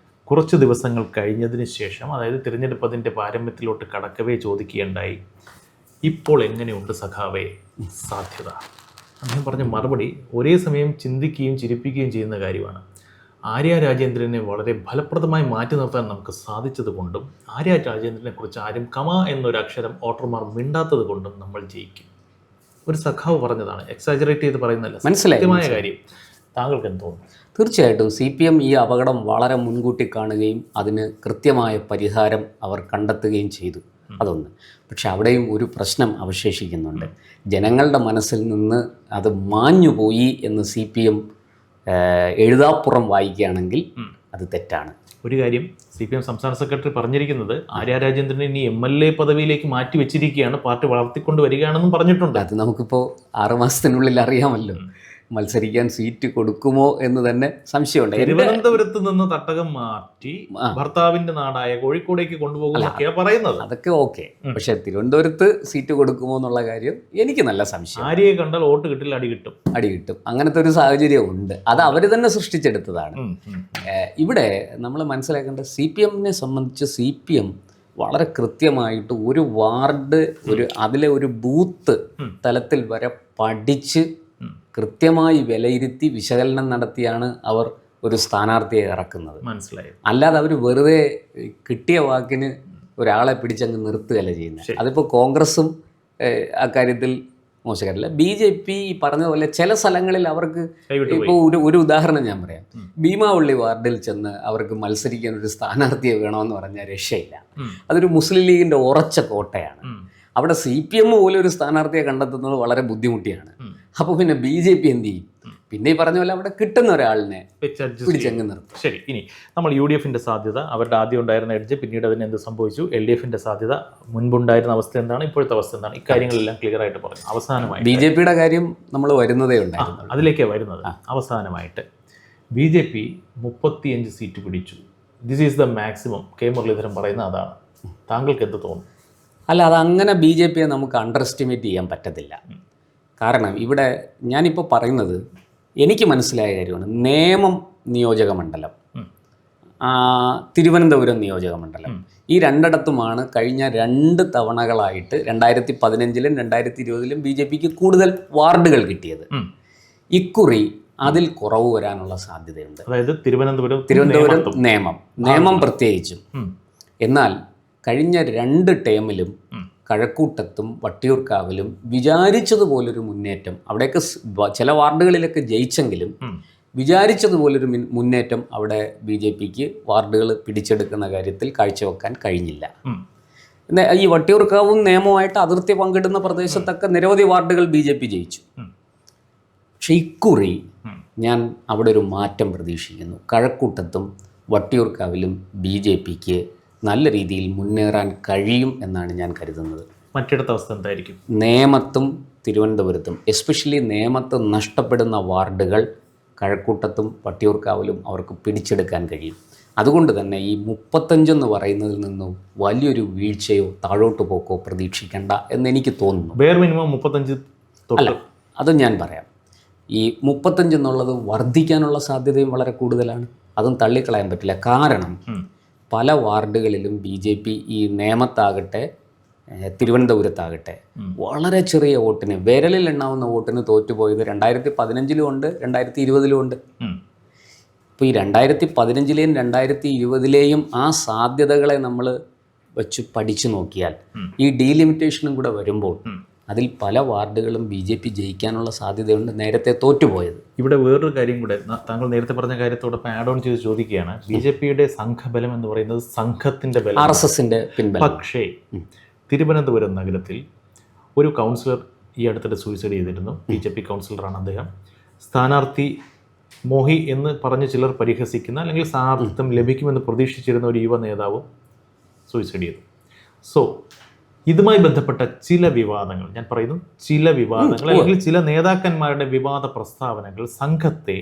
Speaker 1: കുറച്ച് ദിവസങ്ങൾ കഴിഞ്ഞതിന് ശേഷം, അതായത് തിരഞ്ഞെടുപ്പ് അതിൻ്റെ പാരമ്യത്തിലോട്ട് കടക്കവേ ചോദിക്കുകയുണ്ടായി, ഇപ്പോൾ എങ്ങനെയുണ്ട് സഖാവേ സാധ്യത? അദ്ദേഹം പറഞ്ഞ മറുപടി ഒരേ സമയം ചിന്തിക്കുകയും ചിരിപ്പിക്കുകയും ചെയ്യുന്ന കാര്യമാണ്. ആര്യ രാജേന്ദ്രനെ വളരെ ഫലപ്രദമായി മാറ്റി നിർത്താൻ നമുക്ക് സാധിച്ചത് കൊണ്ടും ആര്യ രാജേന്ദ്രനെ കുറിച്ച് ആരും കമ എന്നൊരു അക്ഷരം വോട്ടർമാർ മിണ്ടാത്തത് കൊണ്ടും നമ്മൾ ജയിക്കും. ഒരു സഖാവ് പറഞ്ഞതാണ്, എക്സാജറേറ്റ് ചെയ്ത് പറയുന്നതല്ല, മനസ്സിലായ കാര്യം. താങ്കൾക്ക് എന്ത് തോന്നുന്നു?
Speaker 2: തീർച്ചയായിട്ടും CPM ഈ അപകടം വളരെ മുൻകൂട്ടി കാണുകയും അതിന് കൃത്യമായ പരിഹാരം അവർ കണ്ടെത്തുകയും ചെയ്തു. അതൊന്ന്. പക്ഷെ അവിടെയും ഒരു പ്രശ്നം അവശേഷിക്കുന്നുണ്ട്. ജനങ്ങളുടെ മനസ്സിൽ നിന്ന് അത് മാഞ്ഞുപോയി എന്ന് CPM എഴുതാപ്പുറം വായിക്കുകയാണെങ്കിൽ അത് തെറ്റാണ്.
Speaker 1: ഒരു കാര്യം CPM സംസ്ഥാന സെക്രട്ടറി പറഞ്ഞിരിക്കുന്നത് ആര്യ രാജേന്ദ്രനെ ഇനി MLA പദവിയിലേക്ക് മാറ്റി വെച്ചിരിക്കുകയാണ്, പാർട്ടി വളർത്തിക്കൊണ്ട് വരികയാണെന്നും പറഞ്ഞിട്ടുണ്ട്.
Speaker 2: അത് നമുക്കിപ്പോൾ 6 മാസത്തിനുള്ളിൽ അറിയാമല്ലോ. മത്സരിക്കാൻ സീറ്റ് കൊടുക്കുമോ എന്ന് തന്നെ സംശയമുണ്ട്.
Speaker 1: തിരുവനന്തപുരത്ത് നിന്ന് തട്ടകം മാറ്റി ഭർത്താവിന്റെ നാടായ കോഴിക്കോടേക്ക് കൊണ്ടുപോകുന്നൊക്കെയാ പറയുന്നത്.
Speaker 2: അതൊക്കെ ഓക്കെ, പക്ഷെ തിരുവനന്തപുരത്ത് സീറ്റ് കൊടുക്കുമോ എന്നുള്ള കാര്യം എനിക്ക് നല്ല സംശയം.
Speaker 1: ആര്യയെ കണ്ടാൽ വോട്ട് കിട്ടില്ല, അടി കിട്ടും.
Speaker 2: അങ്ങനത്തെ ഒരു സാഹചര്യം ഉണ്ട്. അത് അവർ തന്നെ സൃഷ്ടിച്ചെടുത്തതാണ്. ഇവിടെ നമ്മൾ മനസ്സിലാക്കേണ്ട CPM-നെ സംബന്ധിച്ച് CPM വളരെ കൃത്യമായിട്ട് ഒരു വാർഡ്, അതിലെ ഒരു ബൂത്ത് തലത്തിൽ വരെ പഠിച്ച് കൃത്യമായി വിലയിരുത്തി വിശകലനം നടത്തിയാണ് അവർ ഒരു സ്ഥാനാർത്ഥിയെ ഇറക്കുന്നത്.
Speaker 1: മനസ്സിലായി.
Speaker 2: അല്ലാതെ അവർ വെറുതെ കിട്ടിയ വാക്കിന് ഒരാളെ പിടിച്ചങ്ങ് നിർത്തുകയല്ല ചെയ്യുന്നത്. അതിപ്പോൾ കോൺഗ്രസും അക്കാര്യത്തിൽ മോശക്കാരില്ല. BJP പറഞ്ഞതുപോലെ ചില സ്ഥലങ്ങളിൽ അവർക്ക് ഇപ്പോൾ ഒരു ഉദാഹരണം ഞാൻ പറയാം. ഭീമാവള്ളി വാർഡിൽ ചെന്ന് അവർക്ക് മത്സരിക്കാൻ ഒരു സ്ഥാനാർത്ഥിയെ വേണമെന്ന് പറഞ്ഞാൽ രക്ഷയില്ല. അതൊരു മുസ്ലിം ലീഗിൻ്റെ ഉറച്ച കോട്ടയാണ്. അവിടെ CPM പോലും ഒരു സ്ഥാനാർത്ഥിയെ കണ്ടെത്തുന്നത് വളരെ ബുദ്ധിമുട്ടിയാണ്. അപ്പോൾ പിന്നെ BJP എന്ത് ചെയ്യും? പിന്നെ ഈ പറഞ്ഞ പോലെ അവിടെ കിട്ടുന്ന ഒരാളിനെ പിടിച്ചങ്ങ് നിർത്തും.
Speaker 1: ശരി, ഇനി നമ്മൾ UDF-ന്റെ സാധ്യത, അവരുടെ ആദ്യം ഉണ്ടായിരുന്ന എഡ്ജ്, പിന്നീട് അതിന് എന്ത് സംഭവിച്ചു, LDF-ന്റെ സാധ്യത, മുൻപുണ്ടായിരുന്ന അവസ്ഥ എന്താണ്, ഇപ്പോഴത്തെ അവസ്ഥ എന്താണ്, ഇക്കാര്യങ്ങളെല്ലാം ക്ലിയർ ആയിട്ട് പറഞ്ഞു. അവസാനമായി
Speaker 2: BJP-യുടെ കാര്യം നമ്മൾ വരുന്നതേ ഉണ്ടായിരുന്നു,
Speaker 1: അതിലേക്കാണ് വരുന്നത്. അവസാനമായിട്ട് BJP 35 സീറ്റ് പിടിച്ചു. This is the maximum. K. Muraleedharan പറയുന്ന അതാണ്. താങ്കൾക്ക് എന്ത് തോന്നുന്നു?
Speaker 2: അല്ല, അതങ്ങനെ BJP-യെ നമുക്ക് അണ്ടർ എസ്റ്റിമേറ്റ് ചെയ്യാൻ പറ്റത്തില്ല. കാരണം ഇവിടെ ഞാനിപ്പോൾ പറയുന്നത് എനിക്ക് മനസ്സിലായ കാര്യമാണ്. നേമം നിയോജക മണ്ഡലം, തിരുവനന്തപുരം നിയോജക മണ്ഡലം, ഈ രണ്ടിടത്തുമാണ് കഴിഞ്ഞ 2 തവണകളായിട്ട് 2015-ലും 2020-ലും BJP-ക്ക് കൂടുതൽ വാർഡുകൾ കിട്ടിയത്. ഇക്കുറി അതിൽ കുറവ് വരാനുള്ള സാധ്യതയുണ്ട്.
Speaker 1: അതായത് തിരുവനന്തപുരം,
Speaker 2: നേമം പ്രത്യേകിച്ചും. എന്നാൽ കഴിഞ്ഞ 2 ടേമിലും കഴക്കൂട്ടത്തും വട്ടിയൂർക്കാവിലും വിചാരിച്ചതുപോലൊരു മുന്നേറ്റം, അവിടെയൊക്കെ ചില വാർഡുകളിലൊക്കെ ജയിച്ചെങ്കിലും വിചാരിച്ചതുപോലൊരു മുന്നേറ്റം അവിടെ BJP-ക്ക് വാർഡുകൾ പിടിച്ചെടുക്കുന്ന കാര്യത്തിൽ കാഴ്ചവെക്കാൻ കഴിഞ്ഞില്ല. ഈ വട്ടിയൂർക്കാവും നിയമവുമായിട്ട് അതിർത്തി പങ്കിടുന്ന പ്രദേശത്തൊക്കെ നിരവധി വാർഡുകൾ BJP ജയിച്ചു. പക്ഷെ ഇക്കുറി ഞാൻ അവിടെ ഒരു മാറ്റം പ്രതീക്ഷിക്കുന്നു. കഴക്കൂട്ടത്തും വട്ടിയൂർക്കാവിലും BJP-ക്ക് നല്ല രീതിയിൽ മുന്നേറാൻ കഴിയും എന്നാണ് ഞാൻ കരുതുന്നത്.
Speaker 1: മറ്റിടത്ത അവസ്ഥ എന്തായിരിക്കും?
Speaker 2: നേമത്തും തിരുവനന്തപുരത്തും, എസ്പെഷ്യലി നേമത്ത് നഷ്ടപ്പെടുന്ന വാർഡുകൾ കഴക്കൂട്ടത്തും വട്ടിയൂർക്കാവിലും അവർക്ക് പിടിച്ചെടുക്കാൻ കഴിയും. അതുകൊണ്ട് തന്നെ ഈ 35 എന്ന് പറയുന്നതിൽ നിന്നും വലിയൊരു വീഴ്ചയോ താഴോട്ട് പോക്കോ പ്രതീക്ഷിക്കേണ്ട എന്നെനിക്ക് തോന്നുന്നു.
Speaker 1: ബെയർ മിനിമം 35
Speaker 2: അല്ല, അതും ഞാൻ പറയാം. ഈ 35 എന്നുള്ളത് വർദ്ധിക്കാനുള്ള സാധ്യതയും വളരെ കൂടുതലാണ്. അതും തള്ളിക്കളയാൻ പറ്റില്ല. കാരണം പല വാർഡുകളിലും BJP ഈ നേമത്താകട്ടെ തിരുവനന്തപുരത്താകട്ടെ വളരെ ചെറിയ വോട്ടിന്, വിരലിൽ എണ്ണാവുന്ന വോട്ടിന് തോറ്റുപോയത് 2015-ലും ഉണ്ട്, 2020-ലും ഉണ്ട്. ഇപ്പോൾ ഈ 2015-ലെയും 2020-ലെയും ആ സാധ്യതകളെ നമ്മൾ വെച്ച് പഠിച്ചു നോക്കിയാൽ ഈ ഡീലിമിറ്റേഷനും കൂടെ വരുമ്പോൾ അതിൽ പല വാർഡുകളും BJP ജയിക്കാനുള്ള സാധ്യതയുണ്ട്, നേരത്തെ തോറ്റുപോയത്.
Speaker 1: ഇവിടെ വേറൊരു കാര്യം കൂടെ താങ്കൾ നേരത്തെ പറഞ്ഞ കാര്യത്തോടൊപ്പം ആഡ് ഓൺ ചെയ്ത് ചോദിക്കുകയാണ്. BJP-യുടെ സംഘബലം എന്ന് പറയുന്നത് സംഘത്തിൻ്റെ ബലം,
Speaker 2: RSS-ന്റെ പിൻബലം.
Speaker 1: പക്ഷേ തിരുവനന്തപുരം നഗരത്തിൽ ഒരു കൗൺസിലർ ഈ അടുത്തിടെ സൂയിസൈഡ് ചെയ്തിരുന്നു. BJP കൗൺസിലറാണ് അദ്ദേഹം. സ്ഥാനാർത്ഥി മോഹി എന്ന് പറഞ്ഞ് ചിലർ പരിഹസിക്കുന്ന, അല്ലെങ്കിൽ സ്ഥാനാർത്ഥിത്വം ലഭിക്കുമെന്ന് പ്രതീക്ഷിച്ചിരുന്ന ഒരു യുവ നേതാവും സൂയിസൈഡ് ചെയ്തു. സോ ഇതുമായി ബന്ധപ്പെട്ട ചില വിവാദങ്ങൾ, ഞാൻ പറയുന്നു ചില വിവാദങ്ങൾ, അല്ലെങ്കിൽ ചില നേതാക്കന്മാരുടെ വിവാദ പ്രസ്താവനകൾ സംഘത്തെ,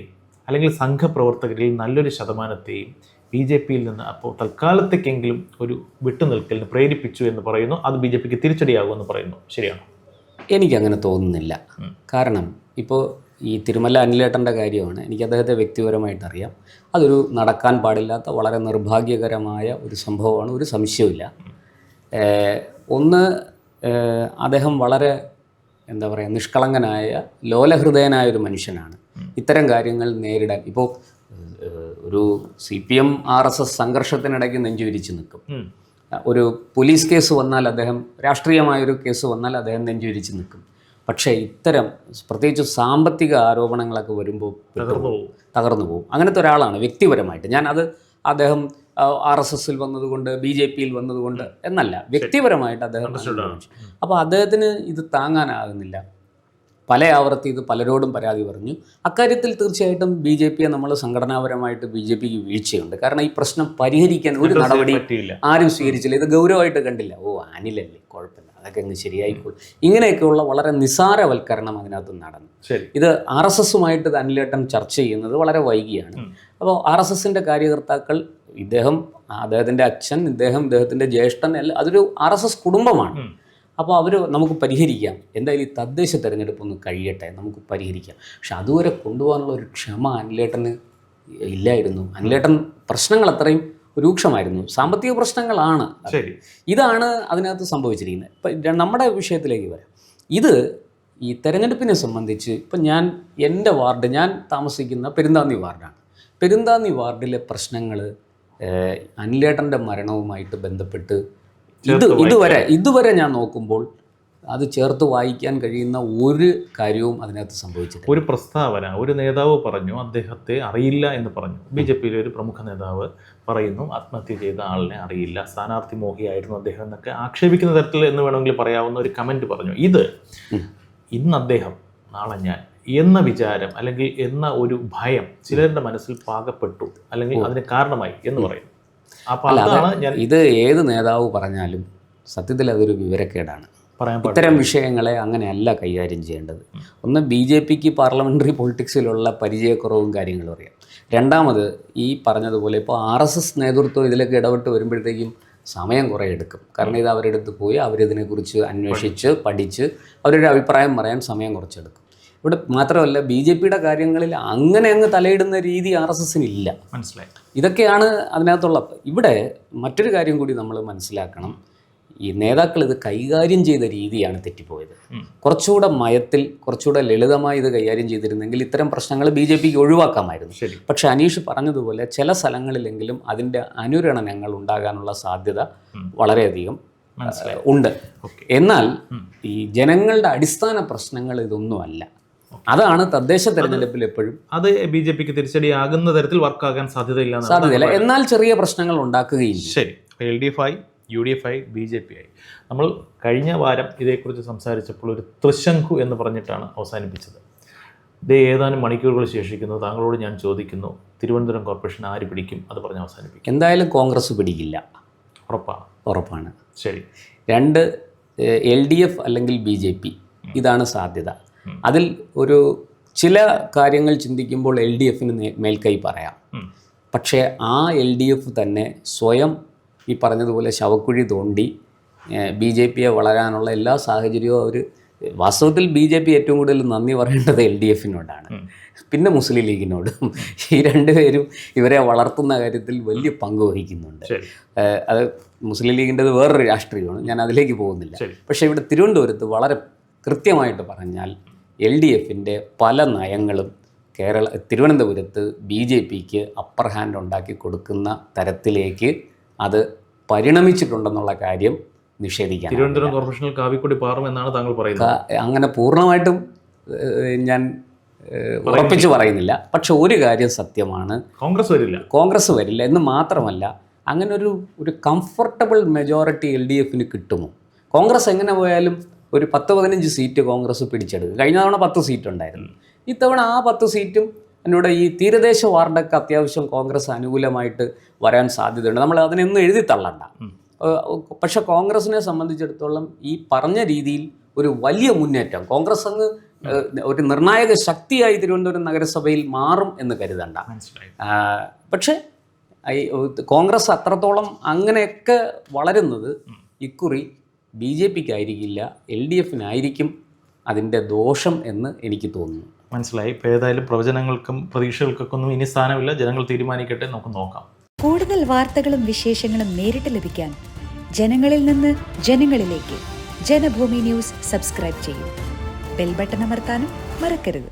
Speaker 1: അല്ലെങ്കിൽ സംഘപ്രവർത്തകരിൽ നല്ലൊരു ശതമാനത്തെയും BJP-യിൽ നിന്ന് അപ്പോൾ തൽക്കാലത്തേക്കെങ്കിലും ഒരു വിട്ടുനിൽക്കലിന് പ്രേരിപ്പിച്ചു എന്ന് പറയുന്നു. അത് BJP-ക്ക് തിരിച്ചടിയാകുമെന്ന് പറയുന്നു. ശരിയാണോ?
Speaker 2: എനിക്കങ്ങനെ തോന്നുന്നില്ല. കാരണം ഇപ്പോൾ ഈ തിരുമല അനിലേട്ടൻ്റെ കാര്യമാണ്. എനിക്ക് അദ്ദേഹത്തെ വ്യക്തിപരമായിട്ട് അറിയാം. അതൊരു നടക്കാൻ പാടില്ലാത്ത വളരെ നിർഭാഗ്യകരമായ ഒരു സംഭവമാണ്, ഒരു സംശയവുമില്ല. ഒന്ന്, അദ്ദേഹം വളരെ എന്താ പറയുക, നിഷ്കളങ്കനായ ലോലഹൃദയനായ ഒരു മനുഷ്യനാണ്. ഇത്തരം കാര്യങ്ങൾ നേരിടാൻ ഇപ്പോൾ ഒരു CPM RSS സംഘർഷത്തിനിടയ്ക്ക് നെഞ്ചുവിരിച്ച് നിൽക്കും. ഒരു പോലീസ് കേസ് വന്നാൽ അദ്ദേഹം, രാഷ്ട്രീയമായൊരു കേസ് വന്നാൽ അദ്ദേഹം നെഞ്ചുവിരിച്ച് നിൽക്കും. പക്ഷേ ഇത്തരം പ്രത്യേകിച്ച് സാമ്പത്തിക ആരോപണങ്ങളൊക്കെ വരുമ്പോൾ തകർന്നു പോകും. അങ്ങനത്തെ ഒരാളാണ് വ്യക്തിപരമായിട്ട്. അദ്ദേഹം RSSൽ വന്നതുകൊണ്ട് BJPയിൽ വന്നതുകൊണ്ട് എന്നല്ല, വ്യക്തിപരമായിട്ട് അദ്ദേഹം. അപ്പോൾ അദ്ദേഹത്തിന് ഇത് താങ്ങാനാകുന്നില്ല. പല ആവർത്തി ഇത് പലരോടും പരാതി പറഞ്ഞു. അക്കാര്യത്തിൽ തീർച്ചയായിട്ടും BJPയെ നമ്മൾ സംഘടനാപരമായിട്ട് BJPക്ക് വീഴ്ചയുണ്ട്. കാരണം ഈ പ്രശ്നം പരിഹരിക്കാൻ ഒരു നടപടി ആരും സ്വീകരിച്ചില്ല. ഇത് ഗൗരവമായിട്ട് കണ്ടില്ല. അനിലല്ലേ, കുഴപ്പമില്ല, അതൊക്കെ അങ്ങ് ശരിയായിക്കോളും. ഇങ്ങനെയൊക്കെയുള്ള വളരെ നിസാരവൽക്കരണം അതിനകത്ത് നടന്നു. ഇത് RSSുമായിട്ട് അനിലേട്ടൻ ചർച്ച ചെയ്യുന്നത് വളരെ വൈകിയാണ്. അപ്പോൾ RSSൻ്റെ കാര്യകർത്താക്കൾ, അദ്ദേഹത്തിൻ്റെ അച്ഛൻ, ഇദ്ദേഹത്തിൻ്റെ ജ്യേഷ്ഠൻ, അതൊരു RSS കുടുംബമാണ്. അപ്പോൾ അവർ നമുക്ക് പരിഹരിക്കാം, എന്തായാലും ഈ തദ്ദേശ തെരഞ്ഞെടുപ്പ് ഒന്ന് കഴിയട്ടെ, നമുക്ക് പരിഹരിക്കാം. പക്ഷെ അതുവരെ കൊണ്ടുപോകാനുള്ള ഒരു ക്ഷമ അനിലേട്ടന് ഇല്ലായിരുന്നു. അനിലേട്ടൻ പ്രശ്നങ്ങൾ അത്രയും രൂക്ഷമായിരുന്നു. സാമ്പത്തിക പ്രശ്നങ്ങളാണ്, ഇതാണ് അതിനകത്ത് സംഭവിച്ചിരിക്കുന്നത്. ഇപ്പം നമ്മുടെ വിഷയത്തിലേക്ക് വരാം. ഇത് ഈ തെരഞ്ഞെടുപ്പിനെ സംബന്ധിച്ച് ഇപ്പം എൻ്റെ വാർഡ്, ഞാൻ താമസിക്കുന്ന പെരുന്താന്നി വാർഡാണ്. പെരുന്താന്നി വാർഡിലെ പ്രശ്നങ്ങൾ അനിലേട്ടൻ്റെ മരണവുമായിട്ട് ബന്ധപ്പെട്ട് ഇതുവരെ ഞാൻ നോക്കുമ്പോൾ അത് ചേർത്ത് വായിക്കാൻ കഴിയുന്ന ഒരു കാര്യവും അതിനകത്ത് സംഭവിച്ചിട്ടില്ല.
Speaker 1: ഒരു പ്രസ്താവന ഒരു നേതാവ് പറഞ്ഞു, അദ്ദേഹത്തെ അറിയില്ല എന്ന് പറഞ്ഞു. BJPയിലെ ഒരു പ്രമുഖ നേതാവ് പറയുന്നു, ആത്മഹത്യ ചെയ്ത ആളിനെ അറിയില്ല, സ്ഥാനാർത്ഥി മോഹിയായിരുന്നു അദ്ദേഹം എന്നൊക്കെ ആക്ഷേപിക്കുന്ന തരത്തിൽ എന്ന് വേണമെങ്കിൽ പറയാവുന്ന ഒരു കമൻറ്റ് പറഞ്ഞു. ഇന്ന് അദ്ദേഹം നാളെ ഞാൻ എന്ന വിചാരം അല്ലെങ്കിൽ എന്ന ഒരു ഭയം ചിലരുടെ മനസ്സിൽ പാകപ്പെട്ടു, അല്ലെങ്കിൽ അതിന് കാരണമായി എന്ന് പറയുന്നു.
Speaker 2: ഇത് ഏത് നേതാവ് പറഞ്ഞാലും സത്യത്തിൽ അതൊരു വിവരക്കേടാണ്. ഇത്തരം വിഷയങ്ങളെ അങ്ങനെയല്ല കൈകാര്യം ചെയ്യേണ്ടത്. ഒന്ന്, BJPക്ക് പാർലമെൻ്ററി പൊളിറ്റിക്സിലുള്ള പരിചയക്കുറവും കാര്യങ്ങളും അറിയാം. രണ്ടാമത്, ഈ പറഞ്ഞതുപോലെ ഇപ്പോൾ RSS നേതൃത്വം ഇതിലൊക്കെ ഇടപെട്ട് വരുമ്പോഴത്തേക്കും സമയം കുറേ എടുക്കും. കാരണം ഇത് അവരെടുത്ത് പോയി അവരിതിനെക്കുറിച്ച് അന്വേഷിച്ച് പഠിച്ച് അവരുടെ അഭിപ്രായം പറയാൻ സമയം കുറച്ചെടുക്കും. ഇവിടെ മാത്രമല്ല, BJPയുടെ കാര്യങ്ങളിൽ അങ്ങ് തലയിടുന്ന രീതി RSSനില്ല.
Speaker 1: മനസ്സിലായി.
Speaker 2: ഇതൊക്കെയാണ് അതിനകത്തുള്ള. ഇവിടെ മറ്റൊരു കാര്യം കൂടി നമ്മൾ മനസ്സിലാക്കണം. ഈ നേതാക്കൾ ഇത് കൈകാര്യം ചെയ്ത രീതിയാണ് തെറ്റിപ്പോയത്. കുറച്ചുകൂടെ മയത്തിൽ, കുറച്ചുകൂടെ ലളിതമായി ഇത് കൈകാര്യം ചെയ്തിരുന്നെങ്കിൽ ഇത്തരം പ്രശ്നങ്ങൾ BJPക്ക് ഒഴിവാക്കാമായിരുന്നു. പക്ഷെ അനീഷ് പറഞ്ഞതുപോലെ ചില സ്ഥലങ്ങളിലെങ്കിലും അതിൻ്റെ അനുരണനങ്ങൾ ഉണ്ടാകാനുള്ള സാധ്യത വളരെയധികം ഉണ്ട്. എന്നാൽ ഈ ജനങ്ങളുടെ അടിസ്ഥാന പ്രശ്നങ്ങൾ ഇതൊന്നുമല്ല. അതാണ് തദ്ദേശ തെരഞ്ഞെടുപ്പിൽ എപ്പോഴും
Speaker 1: അത് BJPക്ക് തിരിച്ചടിയാകുന്ന തരത്തിൽ വർക്കാകാൻ സാധ്യതയില്ല.
Speaker 2: എന്നാൽ ചെറിയ പ്രശ്നങ്ങൾ ഉണ്ടാക്കുകയില്ല.
Speaker 1: ശരി, LDF ആയി, UDF ആയി, BJP ആയി. നമ്മൾ കഴിഞ്ഞ വാരം ഇതേക്കുറിച്ച് സംസാരിച്ചപ്പോൾ ഒരു തൃശങ്കു എന്ന് പറഞ്ഞിട്ടാണ് അവസാനിപ്പിച്ചത്. ഇത് ഏതാനും മണിക്കൂറുകൾ ശേഷിക്കുന്നു. താങ്കളോട് ഞാൻ ചോദിക്കുന്നു, തിരുവനന്തപുരം കോർപ്പറേഷൻ ആര് പിടിക്കും? അത് പറഞ്ഞ് അവസാനിപ്പിക്കും.
Speaker 2: എന്തായാലും കോൺഗ്രസ് പിടിക്കില്ല. ഉറപ്പാണ്.
Speaker 1: ശരി.
Speaker 2: 2 LDF അല്ലെങ്കിൽ BJP, ഇതാണ് സാധ്യത. അതിൽ ഒരു ചില കാര്യങ്ങൾ ചിന്തിക്കുമ്പോൾ LDFന് മേൽക്കൈ പറയാം. പക്ഷേ ആ LDF തന്നെ സ്വയം ഈ പറഞ്ഞതുപോലെ ശവക്കുഴി തോണ്ടി BJPയെ വളരാനുള്ള എല്ലാ സാഹചര്യവും അവർ, വാസ്തവത്തിൽ BJP ഏറ്റവും കൂടുതൽ നന്ദി പറയേണ്ടത് LDFനോടാണ്, പിന്നെ മുസ്ലിം ലീഗിനോടും. ഈ രണ്ടുപേരും ഇവരെ വളർത്തുന്ന കാര്യത്തിൽ വലിയ പങ്ക് വഹിക്കുന്നുണ്ട്. അത് മുസ്ലിം ലീഗിൻ്റെത് വേറൊരു രാഷ്ട്രീയമാണ്, ഞാൻ അതിലേക്ക് പോകുന്നില്ല. പക്ഷേ ഇവിടെ തിരുവനന്തപുരത്ത് വളരെ കൃത്യമായിട്ട് പറഞ്ഞാൽ LDFൻ്റെ പല നയങ്ങളും തിരുവനന്തപുരത്ത് BJPക്ക് അപ്പർ ഹാൻഡ് ഉണ്ടാക്കി കൊടുക്കുന്ന തരത്തിലേക്ക് അത് പരിണമിച്ചിട്ടുണ്ടെന്നുള്ള കാര്യം നിഷേധിക്കാൻ.
Speaker 1: തിരുവനന്തപുരം കോർപ്പറേഷനിൽ കാവിക്കൊടി പാറും എന്നാണ് താങ്കൾ പറയുന്നത്. അങ്ങനെ
Speaker 2: പൂർണ്ണമായിട്ടും ഉറപ്പിച്ച് പറയുന്നില്ല. പക്ഷെ ഒരു കാര്യം സത്യമാണ്, കോൺഗ്രസ് വരില്ല എന്ന് മാത്രമല്ല, അങ്ങനെ ഒരു കംഫർട്ടബിൾ മെജോറിറ്റി LDFന് കിട്ടുമോ? കോൺഗ്രസ് എങ്ങനെ പോയാലും ഒരു 10-15 സീറ്റ് കോൺഗ്രസ് പിടിച്ചെടുക്കും. കഴിഞ്ഞ തവണ 10 സീറ്റ് ഉണ്ടായിരുന്നു. ഇത്തവണ ആ 10 സീറ്റും എന്നോട് ഈ തീരദേശ വാർഡൊക്കെ അത്യാവശ്യം കോൺഗ്രസ് അനുകൂലമായിട്ട് വരാൻ സാധ്യതയുണ്ട്. നമ്മൾ അതിനൊന്നും എഴുതി തള്ളണ്ട. പക്ഷെ കോൺഗ്രസിനെ സംബന്ധിച്ചിടത്തോളം ഈ പറഞ്ഞ രീതിയിൽ ഒരു വലിയ മുന്നേറ്റം കോൺഗ്രസ് അങ്ങ് ഒരു നിർണായക ശക്തിയായി തിരുവനന്തപുരം നഗരസഭയിൽ മാറും എന്ന് കരുതണ്ട. പക്ഷേ കോൺഗ്രസ് അത്രത്തോളം അങ്ങനെയൊക്കെ വളരുന്നത് ഇക്കുറി BJPക്കായിരിക്കില്ല, LDFനായിരിക്കും അതിൻ്റെ ദോഷം എന്ന് എനിക്ക് തോന്നുന്നു.
Speaker 1: മനസ്സിലായി. ഇപ്പോൾ ഏതായാലും പ്രവചനങ്ങൾക്കും പ്രതീക്ഷകൾക്കൊക്കെ ഒന്നും ഇനി സ്ഥാനമില്ല. ജനങ്ങൾ തീരുമാനിക്കട്ടെ, നമുക്ക് നോക്കാം.
Speaker 3: കൂടുതൽ വാർത്തകളും വിശേഷങ്ങളും നേരിട്ട് ലഭിക്കാൻ ജനങ്ങളിൽ നിന്ന് ജനങ്ങളിലേക്ക് ജനഭൂമി ന്യൂസ് സബ്സ്ക്രൈബ് ചെയ്യൂ. ബെൽ ബട്ടൺ അമർത്താനും മറക്കരുത്.